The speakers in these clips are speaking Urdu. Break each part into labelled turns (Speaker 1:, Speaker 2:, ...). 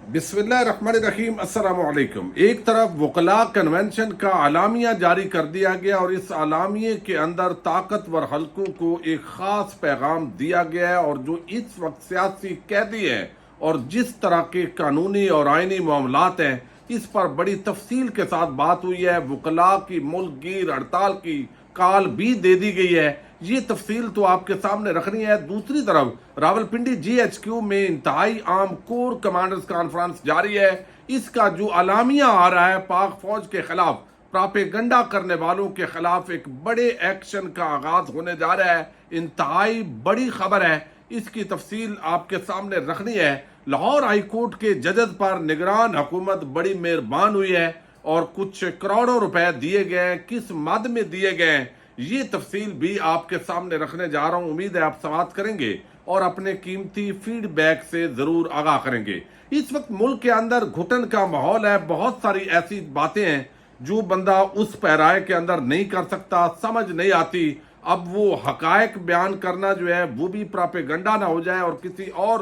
Speaker 1: بسم اللہ الرحمن الرحیم۔ السلام علیکم۔ ایک طرف وکلاء کنونشن کا اعلامیہ جاری کر دیا گیا اور اس اعلامیے کے اندر طاقتور حلقوں کو ایک خاص پیغام دیا گیا ہے، اور جو اس وقت سیاسی قیدی ہیں اور جس طرح کے قانونی اور آئینی معاملات ہیں اس پر بڑی تفصیل کے ساتھ بات ہوئی ہے۔ وکلاء کی ملک گیر ہڑتال کی کال بھی دے دی گئی ہے، یہ تفصیل تو آپ کے سامنے رکھنی ہے۔ دوسری طرف راولپنڈی جی ایچ کیو میں انتہائی عام کور کمانڈرز کانفرنس جاری ہے۔ اس کا جو اعلامیہ آ رہا ہے پاک فوج کے خلاف، پراپیگنڈا کرنے والوں کے خلاف ایک بڑے ایکشن کا آغاز ہونے جا رہا ہے، انتہائی بڑی خبر ہے، اس کی تفصیل آپ کے سامنے رکھنی ہے۔ لاہور ہائی کورٹ کے ججز پر نگران حکومت بڑی مہربان ہوئی ہے اور کچھ کروڑوں روپے دیے گئے ہیں، کس مد میں دیے گئے ہیں یہ تفصیل بھی آپ کے سامنے رکھنے جا رہا ہوں۔ امید ہے آپ سماعت کریں گے اور اپنے قیمتی فیڈ بیک سے ضرور آگاہ کریں گے۔ اس وقت ملک کے اندر گھٹن کا ماحول ہے، بہت ساری ایسی باتیں ہیں جو بندہ اس پیرائے کے اندر نہیں کر سکتا، سمجھ نہیں آتی۔ اب وہ حقائق بیان کرنا جو ہے وہ بھی پراپیگنڈا نہ ہو جائے اور کسی اور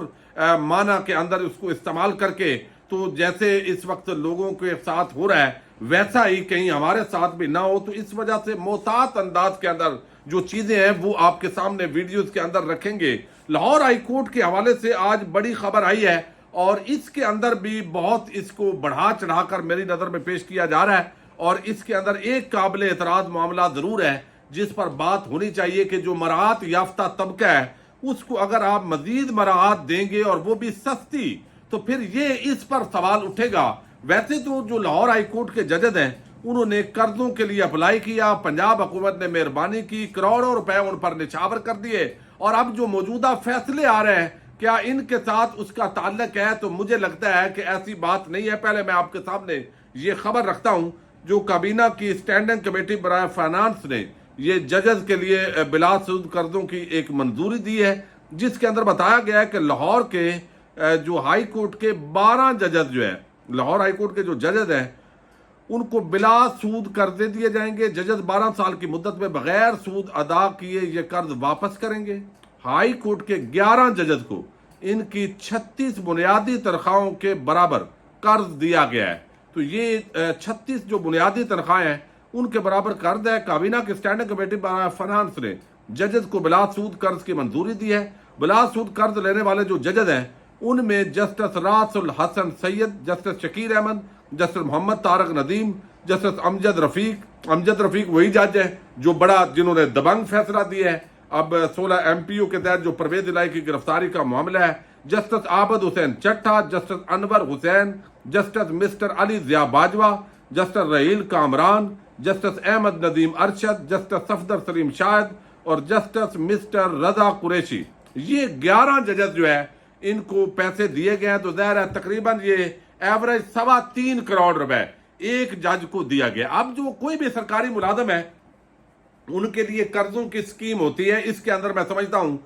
Speaker 1: معنی کے اندر اس کو استعمال کر کے، تو جیسے اس وقت لوگوں کے ساتھ ہو رہا ہے ویسا ہی کہیں ہمارے ساتھ بھی نہ ہو۔ تو اس وجہ سے محتاط انداز کے اندر جو چیزیں ہیں وہ آپ کے سامنے ویڈیوز کے اندر رکھیں گے۔ لاہور ہائی کورٹ کے حوالے سے آج بڑی خبر آئی ہے اور اس کے اندر بھی بہت اس کو بڑھا چڑھا کر میری نظر میں پیش کیا جا رہا ہے، اور اس کے اندر ایک قابل اعتراض معاملہ ضرور ہے جس پر بات ہونی چاہیے کہ جو مراعات یافتہ طبقہ ہے اس کو اگر آپ مزید مراعات دیں گے اور وہ بھی سستی، تو پھر یہ اس پر سوال اٹھے گا۔ ویسے تو جو لاہور ہائی کورٹ کے ججز ہیں انہوں نے قرضوں کے لیے اپلائی کیا، پنجاب حکومت نے مہربانی کی، کروڑوں روپے ان پر نچھاور کر دیے، اور اب جو موجودہ فیصلے آ رہے ہیں کیا ان کے ساتھ اس کا تعلق ہے؟ تو مجھے لگتا ہے کہ ایسی بات نہیں ہے۔ پہلے میں آپ کے سامنے یہ خبر رکھتا ہوں، جو کابینہ کی اسٹینڈنگ کمیٹی برائے فائنانس نے یہ ججز کے لیے بلا سود قرضوں کی ایک منظوری دی ہے، جس کے اندر بتایا گیا ہے کہ لاہور کے جو ہائی کورٹ کے 12 ججز جو ہے، لاہور ہائی کورٹ کے جو ججز ہیں ان کو بلا سود قرضے دیے جائیں گے۔ ججز 12 سال کی مدت میں بغیر سود ادا کیے یہ قرض واپس کریں گے۔ ہائی کورٹ کے 11 ججز کو ان کی 36 بنیادی تنخواہوں کے برابر قرض دیا گیا ہے۔ تو یہ 36 جو بنیادی تنخواہیں ہیں ان کے برابر قرض ہے۔ کابینہ کی اسٹینڈنگ کمیٹی برائے فائنانس نے ججز کو بلا سود قرض کی منظوری دی ہے۔ بلا سود قرض لینے والے جو ججز ہیں ان میں جسٹس راس الحسن سید، جسٹس شکیر احمد، جسٹس محمد طارق ندیم، جسٹس امجد رفیق وہی جج ہے جو جنہوں نے دبنگ فیصلہ دیا ہے اب 16 ایم پی او کے تحت جو پرویز الہی کی گرفتاری کا معاملہ ہے، justice Abid Hussain Chattha, justice Anwar Hussain, justice mister Ali Zia Bajwa, justice Raheel Kamran, justice Ahmed Nadeem Arshad, justice Safdar Saleem Shahid اور جسٹس مسٹر رضا قریشی، یہ 11 ججز جو ہے ان کو پیسے دیے گئے ہیں۔ تو ظاہر ہے تقریباً یہ ایوریج 3.25 کروڑ روپے ایک جج کو دیا گیا۔ اب جو کوئی بھی سرکاری ملازم ہے ان کے لیے قرضوں کی سکیم ہوتی ہے، اس کے اندر میں سمجھتا ہوں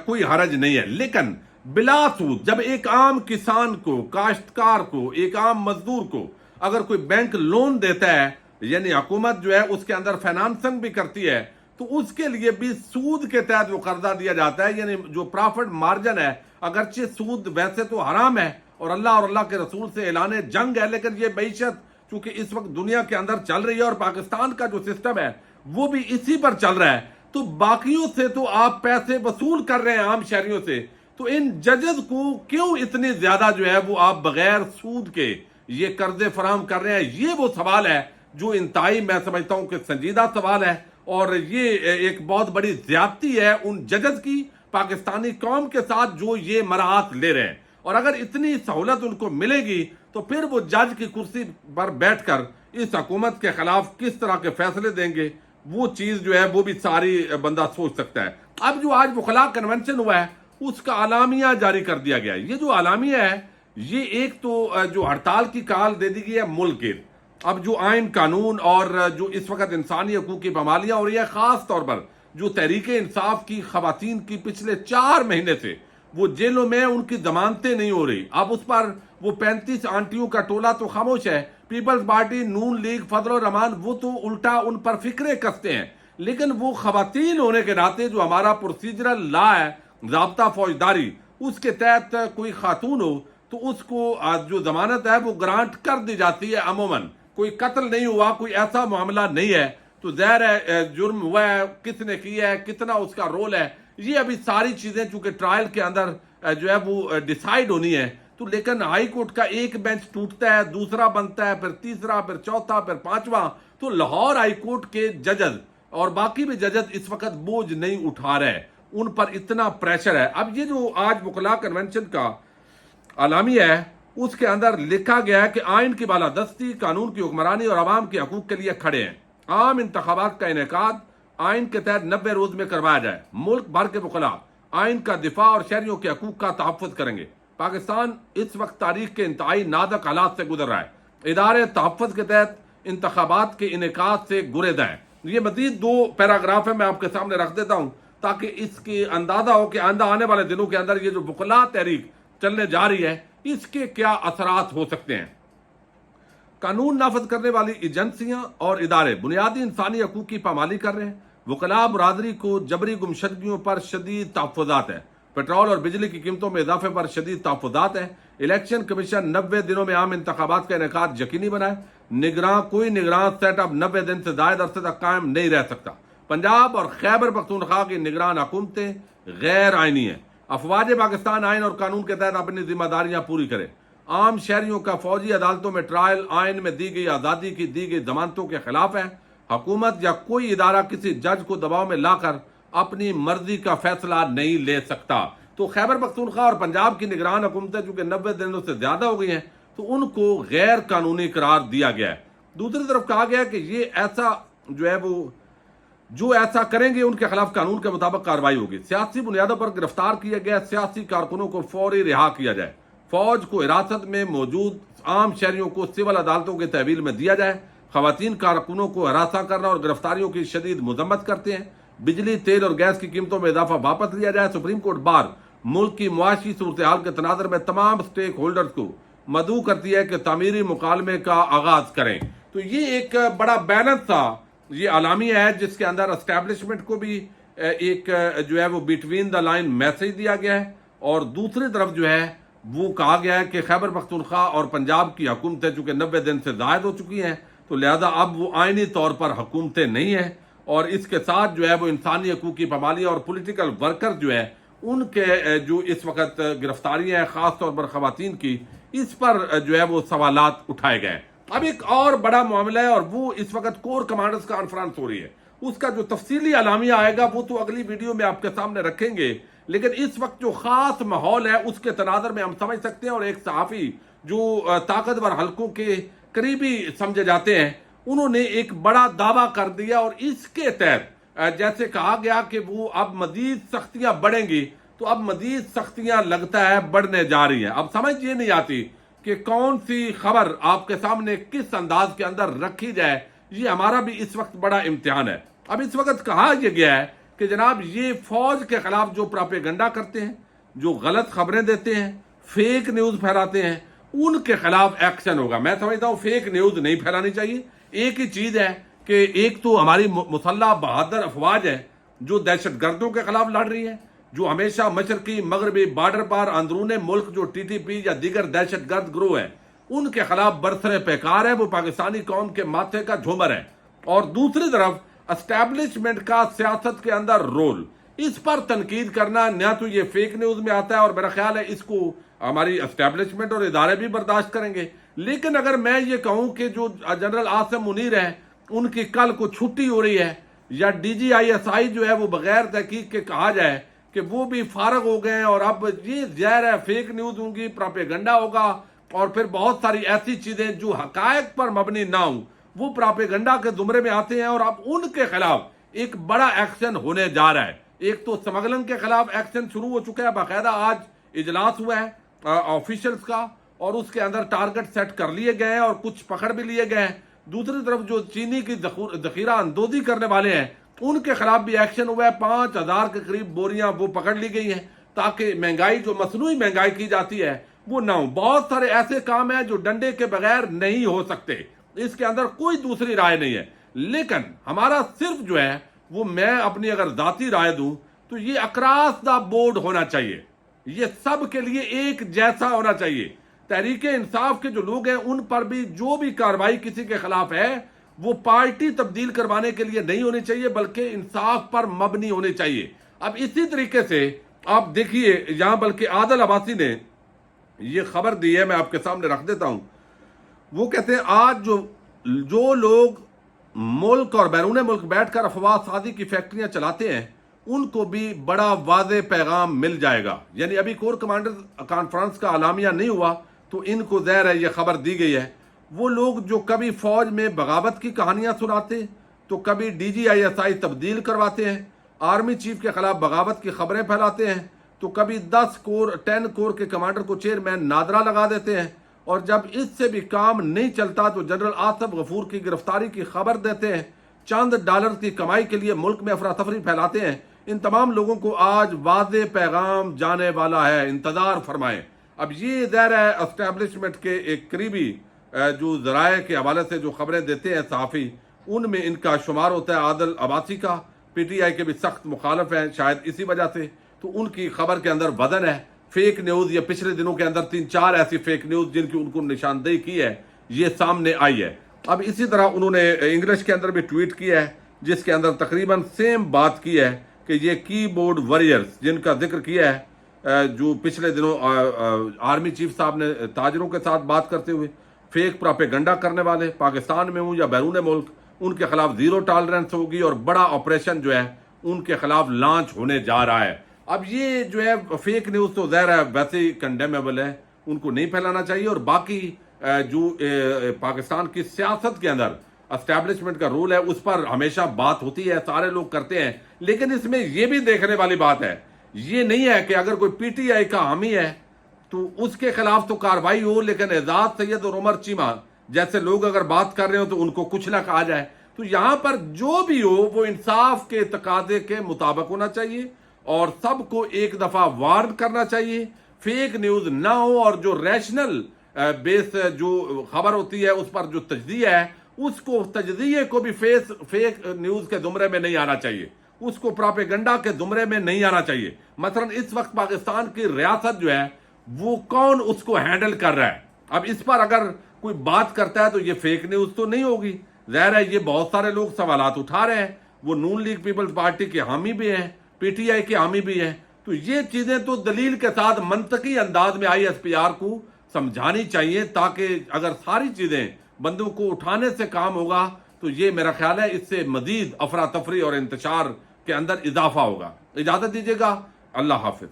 Speaker 1: کوئی حرج نہیں ہے، لیکن بلا سود جب ایک عام کسان کو، کاشتکار کو، ایک عام مزدور کو اگر کوئی بینک لون دیتا ہے، یعنی حکومت جو ہے اس کے اندر فائنانسنگ بھی کرتی ہے، تو اس کے لیے بھی سود کے تحت وہ قرضہ دیا جاتا ہے، یعنی جو پرافٹ مارجن ہے، اگرچہ سود ویسے تو حرام ہے اور اللہ کے رسول سے اعلان جنگ ہے، لیکن یہ معیشت چونکہ اس وقت دنیا کے اندر چل رہی ہے اور پاکستان کا جو سسٹم ہے وہ بھی اسی پر چل رہا ہے، تو باقیوں سے تو آپ پیسے وصول کر رہے ہیں عام شہریوں سے، تو ان ججز کو کیوں اتنے زیادہ جو ہے وہ آپ بغیر سود کے یہ قرضے فراہم کر رہے ہیں؟ یہ وہ سوال ہے جو انتہائی میں سمجھتا ہوں کہ سنجیدہ سوال ہے، اور یہ ایک بہت بڑی زیادتی ہے ان ججز کی پاکستانی قوم کے ساتھ جو یہ مراعات لے رہے ہیں۔ اور اگر اتنی سہولت ان کو ملے گی تو پھر وہ جج کی کرسی پر بیٹھ کر اس حکومت کے خلاف کس طرح کے فیصلے دیں گے، وہ چیز جو ہے وہ بھی ساری بندہ سوچ سکتا ہے۔ اب جو آج وکلاء کنونشن ہوا ہے اس کا اعلامیہ جاری کر دیا گیا ہے۔ یہ جو اعلامیہ ہے یہ ایک تو جو ہڑتال کی کال دے دی گئی ہے ملک گیر، اب جو آئین قانون اور جو اس وقت انسانی حقوق کی پامالیاں ہو رہی ہے، خاص طور پر جو تحریک انصاف کی خواتین کی پچھلے 4 مہینے سے وہ جیلوں میں ان کی ضمانتیں نہیں ہو رہی، اب اس پر وہ 35 آنٹیوں کا ٹولہ تو خاموش ہے، پیپلز پارٹی، نون لیگ، فضل الرحمان وہ تو الٹا ان پر فکرے کستے ہیں، لیکن وہ خواتین ہونے کے ناطے جو ہمارا پروسیجرل لا ہے، ضابطہ فوجداری، اس کے تحت کوئی خاتون ہو تو اس کو جو ضمانت ہے وہ گرانٹ کر دی جاتی ہے عموماً. کوئی قتل نہیں ہوا, کوئی ایسا معاملہ نہیں ہے, تو ظاہر ہے جرم ہوا ہے, کس نے کیا ہے, کتنا اس کا رول ہے, یہ ابھی ساری چیزیں چونکہ ٹرائل کے اندر جو ہے وہ ڈیسائیڈ ہونی ہے. تو لیکن ہائی کورٹ کا ایک بینچ ٹوٹتا ہے, دوسرا بنتا ہے, پھر تیسرا, پھر چوتھا, پھر پانچواں. تو لاہور ہائی کورٹ کے ججز اور باقی بھی ججز اس وقت بوجھ نہیں اٹھا رہے, ان پر اتنا پریشر ہے. اب یہ جو آج وکلاء کنونشن کا اعلامیہ ہے اس کے اندر لکھا گیا ہے کہ آئین کی بالادستی, قانون کی حکمرانی اور عوام کے حقوق کے لیے کھڑے ہیں. عام انتخابات کا انعقاد آئین کے تحت 90 روز میں کروایا جائے. ملک بھر کے وکلاء آئین کا دفاع اور شہریوں کے حقوق کا تحفظ کریں گے. پاکستان اس وقت تاریخ کے انتہائی نازک حالات سے گزر رہا ہے. ادارے تحفظ کے تحت انتخابات کے انعقاد سے گریز ہیں. یہ مزید 2 پیراگراف ہیں, میں آپ کے سامنے رکھ دیتا ہوں تاکہ اس کی اندازہ ہو کہ آئندہ آنے والے دنوں کے اندر یہ جو وکلاء تحریک چلنے جا رہی ہے اس کے کیا اثرات ہو سکتے ہیں. قانون نافذ کرنے والی ایجنسیاں اور ادارے بنیادی انسانی حقوق کی پامالی کر رہے ہیں. وکلاء برادری کو جبری گمشدگیوں پر شدید تحفظات ہیں. پیٹرول اور بجلی کی قیمتوں میں اضافے پر شدید تحفظات ہیں. الیکشن کمیشن 90 دنوں میں عام انتخابات کا انعقاد یقینی بنائے. کوئی نگران سیٹ اپ 90 دن سے زائد عرصے تک قائم نہیں رہ سکتا. پنجاب اور خیبر پختونخوا کی نگران حکومتیں غیر آئینی ہیں. افواج پاکستان آئین اور قانون کے تحت اپنی ذمہ داریاں پوری کرے. عام شہریوں کا فوجی عدالتوں میں ٹرائل آئین میں دی گئی آزادی کی دی گئی ضمانتوں کے خلاف ہے. حکومت یا کوئی ادارہ کسی جج کو دباؤ میں لا کر اپنی مرضی کا فیصلہ نہیں لے سکتا. تو خیبر پختونخوا اور پنجاب کی نگران حکومتیں چونکہ 90 دنوں سے زیادہ ہو گئی ہیں تو ان کو غیر قانونی قرار دیا گیا ہے. دوسری طرف کہا گیا کہ یہ ایسا جو ہے وہ جو ایسا کریں گے ان کے خلاف قانون کے مطابق کارروائی ہوگی. سیاسی بنیادوں پر گرفتار کیے گئے سیاسی کارکنوں کو فوری رہا کیا جائے. فوج کو حراست میں موجود عام شہریوں کو سول عدالتوں کے تحویل میں دیا جائے. خواتین کارکنوں کو ہراساں کرنا اور گرفتاریوں کی شدید مذمت کرتے ہیں. بجلی, تیل اور گیس کی قیمتوں میں اضافہ واپس لیا جائے. سپریم کورٹ بار ملک کی معاشی صورتحال کے تناظر میں تمام سٹیک ہولڈرز کو مدعو کرتی ہے کہ تعمیری مکالمے کا آغاز کریں. تو یہ ایک بڑا بیلنس تھا یہ اعلامیہ ہے جس کے اندر اسٹیبلشمنٹ کو بھی ایک جو ہے وہ بٹوین دا لائن میسج دیا گیا ہے, اور دوسری طرف جو ہے وہ کہا گیا ہے کہ خیبر پختونخوا اور پنجاب کی حکومتیں چونکہ 90 دن سے زائد ہو چکی ہیں تو لہذا اب وہ آئینی طور پر حکومتیں نہیں ہیں, اور اس کے ساتھ جو ہے وہ انسانی حقوق کی پامالی اور پولیٹیکل ورکر جو ہے ان کے جو اس وقت گرفتاریاں ہیں خاص طور پر خواتین کی, اس پر جو ہے وہ سوالات اٹھائے گئے. اب ایک اور بڑا معاملہ ہے اور وہ اس وقت کور کمانڈرز کانفرنس ہو رہی ہے. اس کا جو تفصیلی اعلامیہ آئے گا وہ تو اگلی ویڈیو میں آپ کے سامنے رکھیں گے, لیکن اس وقت جو خاص ماحول ہے اس کے تناظر میں ہم سمجھ سکتے ہیں. اور ایک صحافی جو طاقتور حلقوں کے قریبی سمجھے جاتے ہیں انہوں نے ایک بڑا دعویٰ کر دیا, اور اس کے تحت جیسے کہا گیا کہ وہ اب مزید سختیاں بڑھیں گی, تو اب مزید سختیاں لگتا ہے بڑھنے جا رہی ہیں. اب سمجھ یہ نہیں آتی کہ کون سی خبر آپ کے سامنے کس انداز کے اندر رکھی جائے. یہ ہمارا بھی اس وقت بڑا امتحان ہے. اب اس وقت کہا یہ گیا ہے کہ جناب یہ فوج کے خلاف جو پراپیگنڈا کرتے ہیں, جو غلط خبریں دیتے ہیں, فیک نیوز پھیلاتے ہیں, ان کے خلاف ایکشن ہوگا. میں سمجھتا ہوں فیک نیوز نہیں پھیلانی چاہیے. ایک ہی چیز ہے کہ ایک تو ہماری مسلح بہادر افواج ہے جو دہشت گردوں کے خلاف لڑ رہی ہے, جو ہمیشہ مشرقی مغربی بارڈر پر اندرون ملک جو ٹی ٹی پی یا دیگر دہشت گرد گروہ ہیں ان کے خلاف برسر پیکار ہے, وہ پاکستانی قوم کے ماتھے کا جھومر ہے. اور دوسری طرف اسٹیبلشمنٹ کا سیاست کے اندر رول, اس پر تنقید کرنا نہ تو یہ فیک نیوز میں آتا ہے, اور میرا خیال ہے اس کو ہماری اسٹیبلشمنٹ اور ادارے بھی برداشت کریں گے. لیکن اگر میں یہ کہوں کہ جو جنرل عاصم منیر ہیں ان کی کل کو چھٹی ہو رہی ہے, یا D G I S I جو ہے وہ بغیر تحقیق کے کہا جائے کہ وہ بھی فارغ ہو گئے ہیں, اور اب یہ ظاہر ہے فیک نیوز ہوں گی, پراپیگنڈا ہوگا, اور پھر بہت ساری ایسی چیزیں جو حقائق پر مبنی نہ ہوں وہ پراپیگنڈا کے زمرے میں آتے ہیں, اور اب ان کے خلاف ایک بڑا ایکشن ہونے جا رہا ہے. ایک تو سمگلنگ کے خلاف ایکشن شروع ہو چکا ہے, باقاعدہ آج اجلاس ہوا ہے آفیشلز کا, اور اس کے اندر ٹارگٹ سیٹ کر لیے گئے ہیں اور کچھ پکڑ بھی لیے گئے ہیں. دوسری طرف جو چینی کی ذخیرہ اندوزی کرنے والے ہیں ان کے خلاف بھی ایکشن ہوا ہے. 5000 کے قریب بوریاں وہ پکڑ لی گئی ہیں تاکہ مہنگائی جو مصنوعی مہنگائی کی جاتی ہے وہ نہ ہو. بہت سارے ایسے کام ہیں جو ڈنڈے کے بغیر نہیں ہو سکتے, اس کے اندر کوئی دوسری رائے نہیں ہے. لیکن ہمارا صرف جو ہے وہ, میں اپنی اگر ذاتی رائے دوں تو یہ اکراس دا بورڈ ہونا چاہیے. یہ سب کے لیے ایک جیسا ہونا چاہیے. تحریک انصاف کے جو لوگ ہیں ان پر بھی جو بھی کارروائی کسی کے خلاف ہے وہ پارٹی تبدیل کروانے کے لیے نہیں ہونی چاہیے بلکہ انصاف پر مبنی ہونی چاہیے. اب اسی طریقے سے آپ دیکھیے یہاں بلکہ عادل عباسی نے یہ خبر دی ہے, میں آپ کے سامنے رکھ دیتا ہوں. وہ کہتے ہیں آج جو لوگ ملک اور بیرون ملک بیٹھ کر افواہ سازی کی فیکٹریاں چلاتے ہیں ان کو بھی بڑا واضح پیغام مل جائے گا. یعنی ابھی کور کمانڈر کانفرنس کا اعلامیہ نہیں ہوا تو ان کو ظاہر ہے یہ خبر دی گئی ہے. وہ لوگ جو کبھی فوج میں بغاوت کی کہانیاں سناتے تو کبھی DGISI تبدیل کرواتے ہیں, آرمی چیف کے خلاف بغاوت کی خبریں پھیلاتے ہیں تو کبھی 10 کور کے کمانڈر کو چیئرمین نادرا لگا دیتے ہیں, اور جب اس سے بھی کام نہیں چلتا تو جنرل آصف غفور کی گرفتاری کی خبر دیتے ہیں. چند ڈالر کی کمائی کے لیے ملک میں افراتفری پھیلاتے ہیں. ان تمام لوگوں کو آج واضح پیغام جانے والا ہے, انتظار فرمائیں. اب یہ ظاہر ہے اسٹیبلشمنٹ کے ایک قریبی جو ذرائع کے حوالے سے جو خبریں دیتے ہیں صحافی, ان میں ان کا شمار ہوتا ہے. عادل عباسی کا PTI کے بھی سخت مخالف ہیں شاید اسی وجہ سے, تو ان کی خبر کے اندر وزن ہے. فیک نیوز یہ پچھلے دنوں کے اندر 3-4 ایسی فیک نیوز جن کی ان کو نشاندہی کی ہے یہ سامنے آئی ہے. اب اسی طرح انہوں نے انگلش کے اندر بھی ٹویٹ کیا ہے جس کے اندر تقریباً سیم بات کی ہے کہ یہ کی بورڈ ویریئرز جن کا ذکر کیا ہے جو پچھلے دنوں آرمی چیف صاحب نے تاجروں کے ساتھ بات کرتے ہوئے فیک پراپیگنڈا کرنے والے پاکستان میں ہوں یا بیرون ملک ان کے خلاف زیرو ٹالرنس ہوگی اور بڑا آپریشن جو ہے ان کے خلاف لانچ ہونے جا رہا ہے. اب یہ جو ہے فیک نیوز تو ظاہر ہے ویسے ہی کنڈیمیبل ہے, ان کو نہیں پھیلانا چاہیے. اور باقی جو پاکستان کی سیاست کے اندر اسٹیبلشمنٹ کا رول ہے اس پر ہمیشہ بات ہوتی ہے, سارے لوگ کرتے ہیں, لیکن اس میں یہ بھی دیکھنے والی بات ہے, یہ نہیں ہے کہ اگر کوئی PTI کا حامی ہے تو اس کے خلاف تو کاروائی ہو لیکن اعزاز سید اور عمر چیمہ جیسے لوگ اگر بات کر رہے ہو تو ان کو کچھ نہ کہا جائے. تو یہاں پر جو بھی ہو وہ انصاف کے تقاضے کے مطابق ہونا چاہیے اور سب کو ایک دفعہ وارن کرنا چاہیے, فیک نیوز نہ ہو, اور جو ریشنل بیس جو خبر ہوتی ہے اس پر جو تجزیہ ہے اس کو تجزیے کو بھی فیک نیوز کے زمرے میں نہیں آنا چاہیے, اس کو پراپیگنڈا کے زمرے میں نہیں آنا چاہیے. مثلا اس وقت پاکستان کی ریاست جو ہے وہ کون اس کو ہینڈل کر رہا ہے, اب اس پر اگر کوئی بات کرتا ہے تو یہ فیک نیوز تو نہیں ہوگی. ظاہر ہے یہ بہت سارے لوگ سوالات اٹھا رہے ہیں, وہ نون لیگ پیپلز پارٹی کے حامی بھی ہیں, PTI کے حامی بھی ہیں, تو یہ چیزیں تو دلیل کے ساتھ منطقی انداز میں ISPR کو سمجھانی چاہیے تاکہ اگر ساری چیزیں بندوں کو اٹھانے سے کام ہوگا تو یہ میرا خیال ہے اس سے مزید افراتفری اور انتشار کے اندر اضافہ ہوگا. اجازت دیجیے گا, اللہ حافظ.